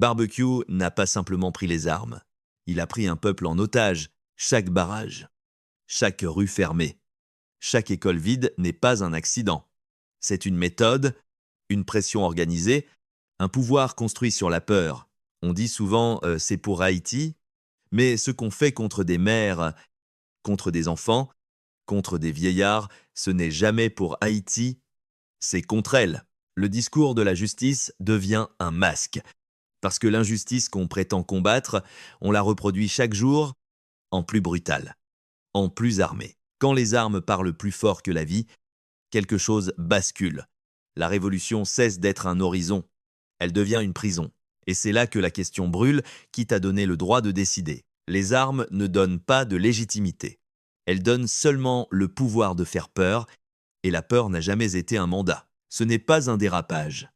Barbecue n'a pas simplement pris les armes. Il a pris un peuple en otage. Chaque barrage, chaque rue fermée, chaque école vide n'est pas un accident. C'est une méthode, une pression organisée, un pouvoir construit sur la peur. On dit souvent c'est pour Haïti, mais ce qu'on fait contre des mères, contre des enfants, contre des vieillards, ce n'est jamais pour Haïti, c'est contre elles. Le discours de la justice devient un masque. Parce que l'injustice qu'on prétend combattre, on la reproduit chaque jour en plus brutal, en plus armé. Quand les armes parlent plus fort que la vie, quelque chose bascule. La révolution cesse d'être un horizon. Elle devient une prison. Et c'est là que la question brûle, qui t'a donné le droit de décider. Les armes ne donnent pas de légitimité. Elles donnent seulement le pouvoir de faire peur, et la peur n'a jamais été un mandat. Ce n'est pas un dérapage.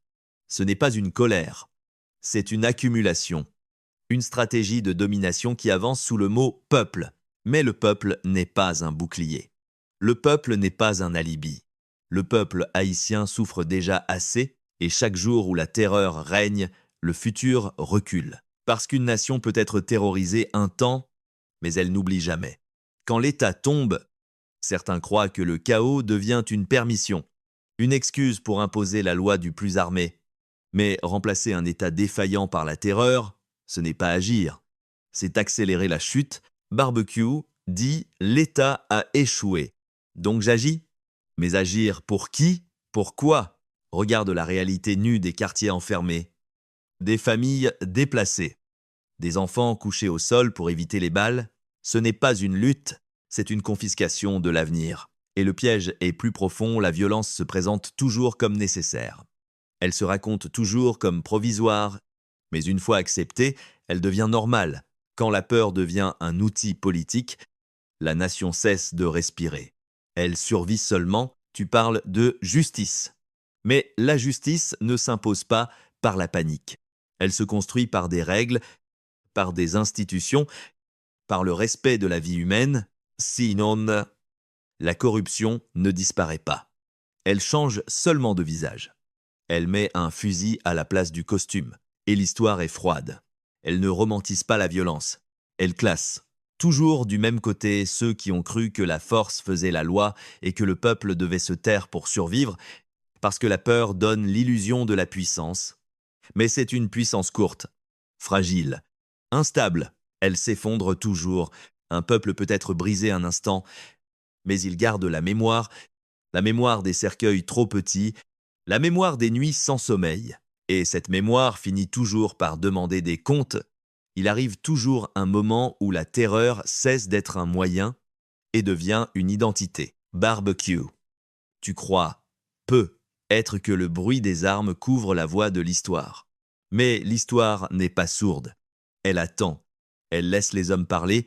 Ce n'est pas une colère. C'est une accumulation. Une stratégie de domination qui avance sous le mot « peuple ». Mais le peuple n'est pas un bouclier. Le peuple n'est pas un alibi. Le peuple haïtien souffre déjà assez, et chaque jour où la terreur règne, le futur recule. Parce qu'une nation peut être terrorisée un temps, mais elle n'oublie jamais. Quand l'État tombe, certains croient que le chaos devient une permission, une excuse pour imposer la loi du plus armé. Mais remplacer un État défaillant par la terreur, ce n'est pas agir, c'est accélérer la chute. Barbecue dit « l'État a échoué ». Donc j'agis. Mais agir pour qui? Pourquoi? Regarde la réalité nue des quartiers enfermés. Des familles déplacées. Des enfants couchés au sol pour éviter les balles. Ce n'est pas une lutte, c'est une confiscation de l'avenir. Et le piège est plus profond, la violence se présente toujours comme nécessaire. Elle se raconte toujours comme provisoire, mais une fois acceptée, elle devient normale. Quand la peur devient un outil politique, la nation cesse de respirer. Elle survit seulement, tu parles de justice. Mais la justice ne s'impose pas par la panique. Elle se construit par des règles, par des institutions, par le respect de la vie humaine. Sinon, la corruption ne disparaît pas. Elle change seulement de visage. Elle met un fusil à la place du costume. Et l'histoire est froide. Elle ne romantise pas la violence. Elle classe. Toujours du même côté ceux qui ont cru que la force faisait la loi et que le peuple devait se taire pour survivre, parce que la peur donne l'illusion de la puissance. Mais c'est une puissance courte, fragile, instable. Elle s'effondre toujours. Un peuple peut être brisé un instant, mais il garde la mémoire des cercueils trop petits, la mémoire des nuits sans sommeil. Et cette mémoire finit toujours par demander des comptes. Il arrive toujours un moment où la terreur cesse d'être un moyen et devient une identité. Barbecue. Tu crois peut être que le bruit des armes couvre la voix de l'histoire. Mais l'histoire n'est pas sourde. Elle attend. Elle laisse les hommes parler.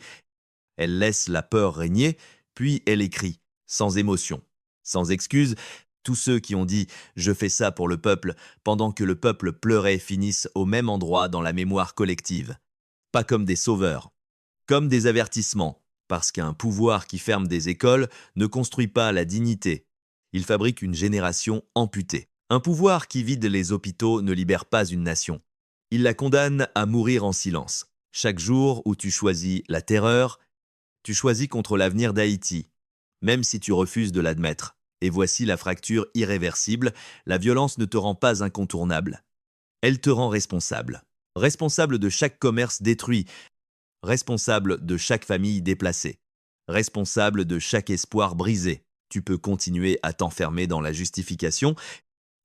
Elle laisse la peur régner. Puis elle écrit, sans émotion, sans excuse. Tous ceux qui ont dit « je fais ça pour le peuple » pendant que le peuple pleurait finissent au même endroit dans la mémoire collective. Pas comme des sauveurs, comme des avertissements, parce qu'un pouvoir qui ferme des écoles ne construit pas la dignité. Il fabrique une génération amputée. Un pouvoir qui vide les hôpitaux ne libère pas une nation. Il la condamne à mourir en silence. Chaque jour où tu choisis la terreur, tu choisis contre l'avenir d'Haïti, même si tu refuses de l'admettre. Et voici la fracture irréversible, la violence ne te rend pas incontournable. Elle te rend responsable. Responsable de chaque commerce détruit, responsable de chaque famille déplacée, responsable de chaque espoir brisé. Tu peux continuer à t'enfermer dans la justification,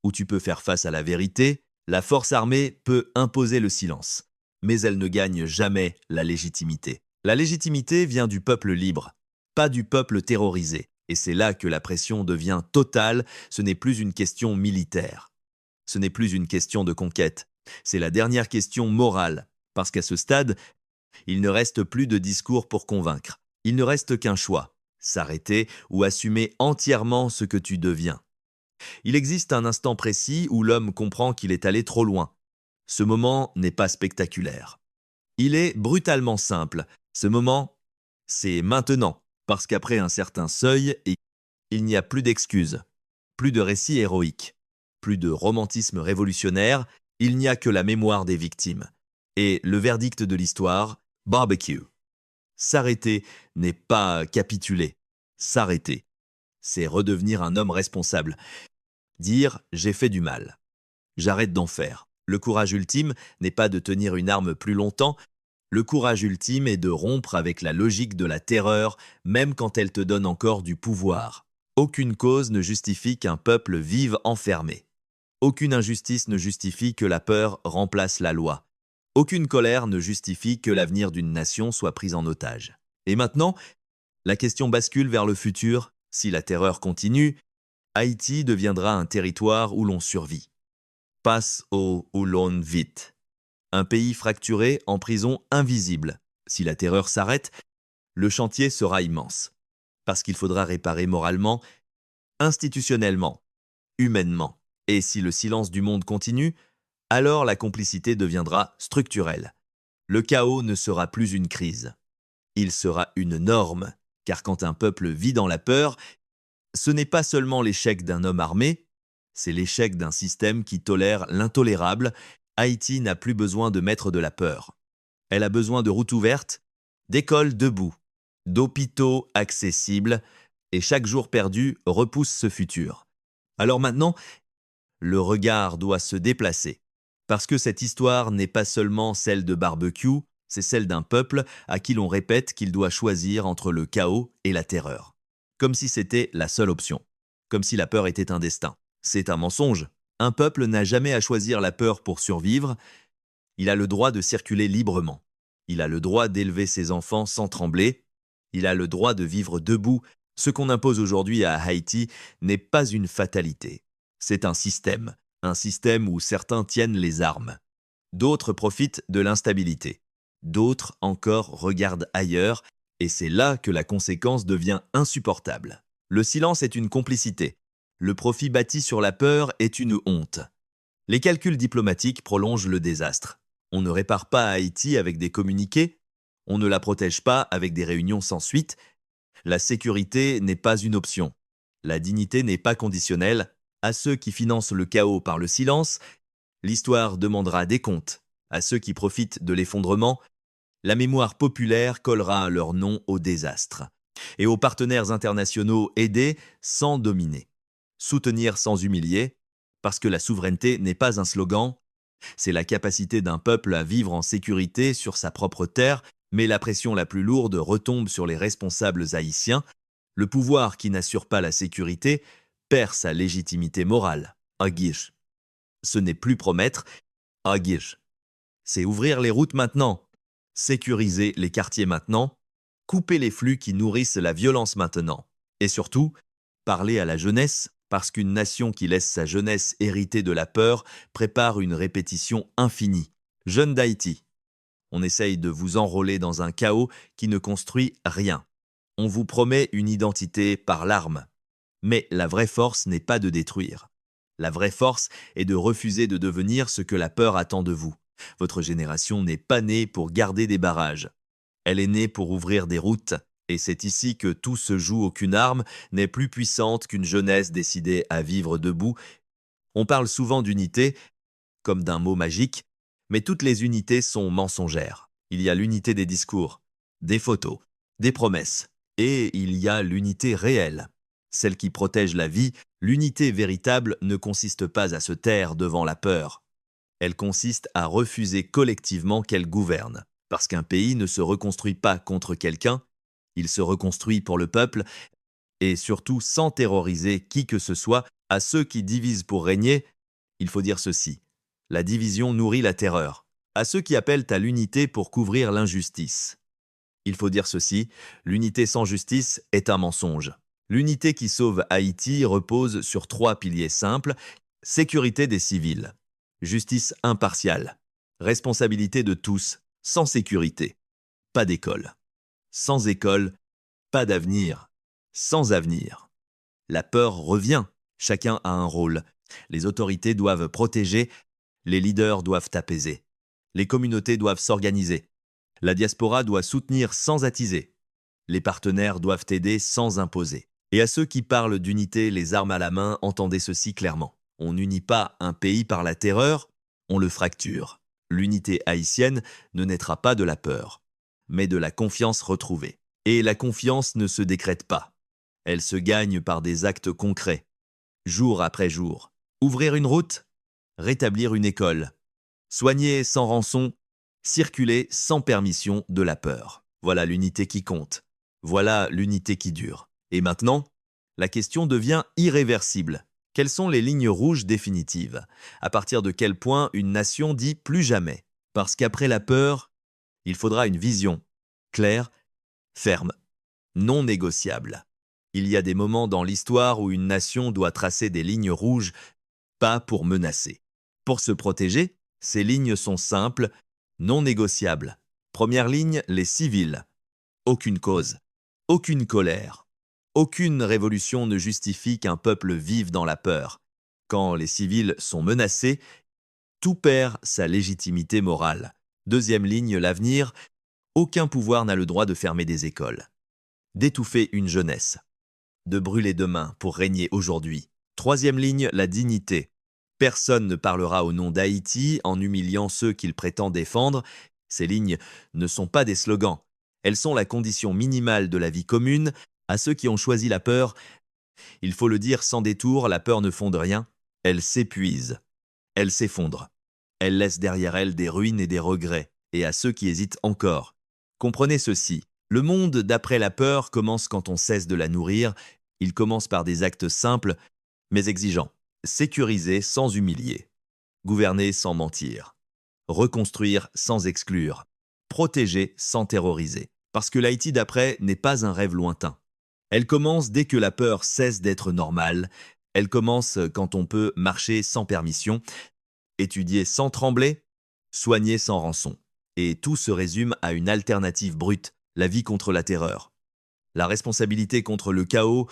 ou tu peux faire face à la vérité. La force armée peut imposer le silence, mais elle ne gagne jamais la légitimité. La légitimité vient du peuple libre, pas du peuple terrorisé. Et c'est là que la pression devient totale, ce n'est plus une question militaire. Ce n'est plus une question de conquête. C'est la dernière question morale, parce qu'à ce stade, il ne reste plus de discours pour convaincre. Il ne reste qu'un choix, s'arrêter ou assumer entièrement ce que tu deviens. Il existe un instant précis où l'homme comprend qu'il est allé trop loin. Ce moment n'est pas spectaculaire. Il est brutalement simple. Ce moment, c'est maintenant. Parce qu'après un certain seuil, il n'y a plus d'excuses, plus de récits héroïques, plus de romantisme révolutionnaire, il n'y a que la mémoire des victimes. Et le verdict de l'histoire, barbecue. S'arrêter n'est pas capituler. S'arrêter, c'est redevenir un homme responsable. Dire j'ai fait du mal. J'arrête d'en faire. Le courage ultime n'est pas de tenir une arme plus longtemps. Le courage ultime est de rompre avec la logique de la terreur, même quand elle te donne encore du pouvoir. Aucune cause ne justifie qu'un peuple vive enfermé. Aucune injustice ne justifie que la peur remplace la loi. Aucune colère ne justifie que l'avenir d'une nation soit pris en otage. Et maintenant, la question bascule vers le futur. Si la terreur continue, Haïti deviendra un territoire où l'on survit. Passe au où l'on vit. Un pays fracturé en prison invisible. Si la terreur s'arrête, le chantier sera immense. Parce qu'il faudra réparer moralement, institutionnellement, humainement. Et si le silence du monde continue, alors la complicité deviendra structurelle. Le chaos ne sera plus une crise. Il sera une norme, car quand un peuple vit dans la peur, ce n'est pas seulement l'échec d'un homme armé, c'est l'échec d'un système qui tolère l'intolérable. Haïti n'a plus besoin de mettre de la peur. Elle a besoin de routes ouvertes, d'écoles debout, d'hôpitaux accessibles, et chaque jour perdu repousse ce futur. Alors maintenant, le regard doit se déplacer. Parce que cette histoire n'est pas seulement celle de barbecue, c'est celle d'un peuple à qui l'on répète qu'il doit choisir entre le chaos et la terreur. Comme si c'était la seule option. Comme si la peur était un destin. C'est un mensonge. Un peuple n'a jamais à choisir la peur pour survivre. Il a le droit de circuler librement. Il a le droit d'élever ses enfants sans trembler. Il a le droit de vivre debout. Ce qu'on impose aujourd'hui à Haïti n'est pas une fatalité. C'est un système où certains tiennent les armes. D'autres profitent de l'instabilité. D'autres encore regardent ailleurs, et c'est là que la conséquence devient insupportable. Le silence est une complicité. Le profit bâti sur la peur est une honte. Les calculs diplomatiques prolongent le désastre. On ne répare pas Haïti avec des communiqués, on ne la protège pas avec des réunions sans suite. La sécurité n'est pas une option. La dignité n'est pas conditionnelle. À ceux qui financent le chaos par le silence, l'histoire demandera des comptes. À ceux qui profitent de l'effondrement, la mémoire populaire collera leur nom au désastre. Et aux partenaires internationaux, aider sans dominer. Soutenir sans humilier, parce que la souveraineté n'est pas un slogan, c'est la capacité d'un peuple à vivre en sécurité sur sa propre terre, mais la pression la plus lourde retombe sur les responsables haïtiens. Le pouvoir qui n'assure pas la sécurité perd sa légitimité morale. Agir. Ce n'est plus promettre. Agir. C'est ouvrir les routes maintenant. Sécuriser les quartiers maintenant. Couper les flux qui nourrissent la violence maintenant. Et surtout, parler à la jeunesse, parce qu'une nation qui laisse sa jeunesse héritée de la peur prépare une répétition infinie. Jeunes d'Haïti, on essaye de vous enrôler dans un chaos qui ne construit rien. On vous promet une identité par l'arme. Mais la vraie force n'est pas de détruire. La vraie force est de refuser de devenir ce que la peur attend de vous. Votre génération n'est pas née pour garder des barrages. Elle est née pour ouvrir des routes. Et c'est ici que tout se joue. Aucune arme n'est plus puissante qu'une jeunesse décidée à vivre debout. On parle souvent d'unité, comme d'un mot magique, mais toutes les unités sont mensongères. Il y a l'unité des discours, des photos, des promesses, et il y a l'unité réelle, celle qui protège la vie. L'unité véritable ne consiste pas à se taire devant la peur. Elle consiste à refuser collectivement qu'elle gouverne, parce qu'un pays ne se reconstruit pas contre quelqu'un, il se reconstruit pour le peuple, et surtout sans terroriser qui que ce soit. À ceux qui divisent pour régner, il faut dire ceci: la division nourrit la terreur. À ceux qui appellent à l'unité pour couvrir l'injustice, il faut dire ceci: l'unité sans justice est un mensonge. L'unité qui sauve Haïti repose sur 3 piliers simples: sécurité des civils, justice impartiale, responsabilité de tous. Sans sécurité, pas d'école. Sans école, pas d'avenir. Sans avenir, la peur revient. Chacun a un rôle. Les autorités doivent protéger, les leaders doivent apaiser. Les communautés doivent s'organiser. La diaspora doit soutenir sans attiser. Les partenaires doivent aider sans imposer. Et à ceux qui parlent d'unité les armes à la main, entendez ceci clairement. On n'unit pas un pays par la terreur, on le fracture. L'unité haïtienne ne naîtra pas de la peur, mais de la confiance retrouvée. Et la confiance ne se décrète pas. Elle se gagne par des actes concrets, jour après jour. Ouvrir une route, rétablir une école, soigner sans rançon, circuler sans permission de la peur. Voilà l'unité qui compte. Voilà l'unité qui dure. Et maintenant, la question devient irréversible. Quelles sont les lignes rouges définitives? À partir de quel point une nation dit plus jamais? Parce qu'après la peur, il faudra une vision, claire, ferme, non négociable. Il y a des moments dans l'histoire où une nation doit tracer des lignes rouges, pas pour menacer. Pour se protéger, ces lignes sont simples, non négociables. Première ligne, les civils. Aucune cause, aucune colère. Aucune révolution ne justifie qu'un peuple vive dans la peur. Quand les civils sont menacés, tout perd sa légitimité morale. Deuxième ligne, l'avenir. Aucun pouvoir n'a le droit de fermer des écoles, d'étouffer une jeunesse, de brûler demain pour régner aujourd'hui. Troisième ligne, la dignité. Personne ne parlera au nom d'Haïti en humiliant ceux qu'il prétend défendre. Ces lignes ne sont pas des slogans. Elles sont la condition minimale de la vie commune. À ceux qui ont choisi la peur, il faut le dire sans détour, la peur ne fonde rien. Elle s'épuise. Elle s'effondre. Elle laisse derrière elle des ruines et des regrets. Et à ceux qui hésitent encore, comprenez ceci. Le monde d'après la peur commence quand on cesse de la nourrir. Il commence par des actes simples, mais exigeants. Sécuriser sans humilier. Gouverner sans mentir. Reconstruire sans exclure. Protéger sans terroriser. Parce que l'Haïti d'après n'est pas un rêve lointain. Elle commence dès que la peur cesse d'être normale. Elle commence quand on peut marcher sans permission, étudier sans trembler, soigner sans rançon. Et tout se résume à une alternative brute, la vie contre la terreur. La responsabilité contre le chaos,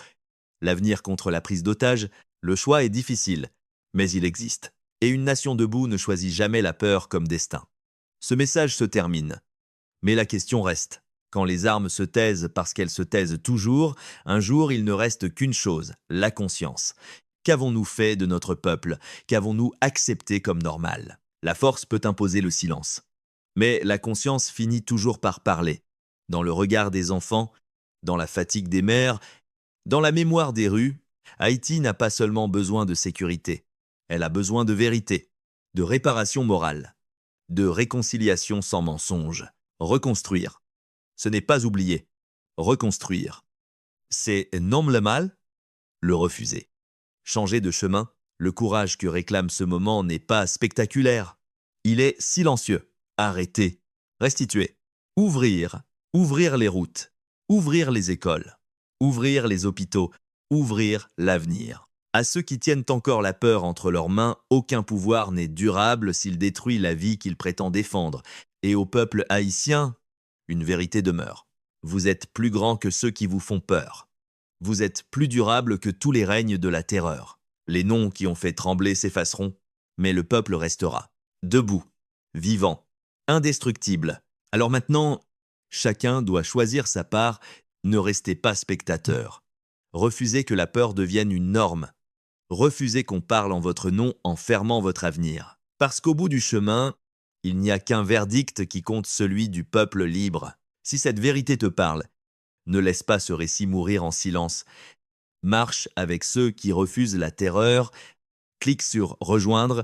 l'avenir contre la prise d'otage, le choix est difficile, mais il existe. Et une nation debout ne choisit jamais la peur comme destin. Ce message se termine. Mais la question reste. Quand les armes se taisent parce qu'elles se taisent toujours, un jour il ne reste qu'une chose, la conscience. Qu'avons-nous fait de notre peuple? Qu'avons-nous accepté comme normal? La force peut imposer le silence. Mais la conscience finit toujours par parler. Dans le regard des enfants, dans la fatigue des mères, dans la mémoire des rues, Haïti n'a pas seulement besoin de sécurité. Elle a besoin de vérité, de réparation morale, de réconciliation sans mensonge. Reconstruire. Ce n'est pas oublier. Reconstruire. C'est nommer le mal, le refuser. Changer de chemin, le courage que réclame ce moment n'est pas spectaculaire. Il est silencieux. Arrêter. Restituer. Ouvrir. Ouvrir les routes. Ouvrir les écoles. Ouvrir les hôpitaux. Ouvrir l'avenir. À ceux qui tiennent encore la peur entre leurs mains, aucun pouvoir n'est durable s'il détruit la vie qu'il prétend défendre. Et au peuple haïtien, une vérité demeure. Vous êtes plus grand que ceux qui vous font peur. Vous êtes plus durable que tous les règnes de la terreur. Les noms qui ont fait trembler s'effaceront, mais le peuple restera. Debout, vivant, indestructible. Alors maintenant, chacun doit choisir sa part, ne restez pas spectateur. Refusez que la peur devienne une norme. Refusez qu'on parle en votre nom en fermant votre avenir. Parce qu'au bout du chemin, il n'y a qu'un verdict qui compte, celui du peuple libre. Si cette vérité te parle, ne laisse pas ce récit mourir en silence. Marche avec ceux qui refusent la terreur, clique sur « Rejoindre »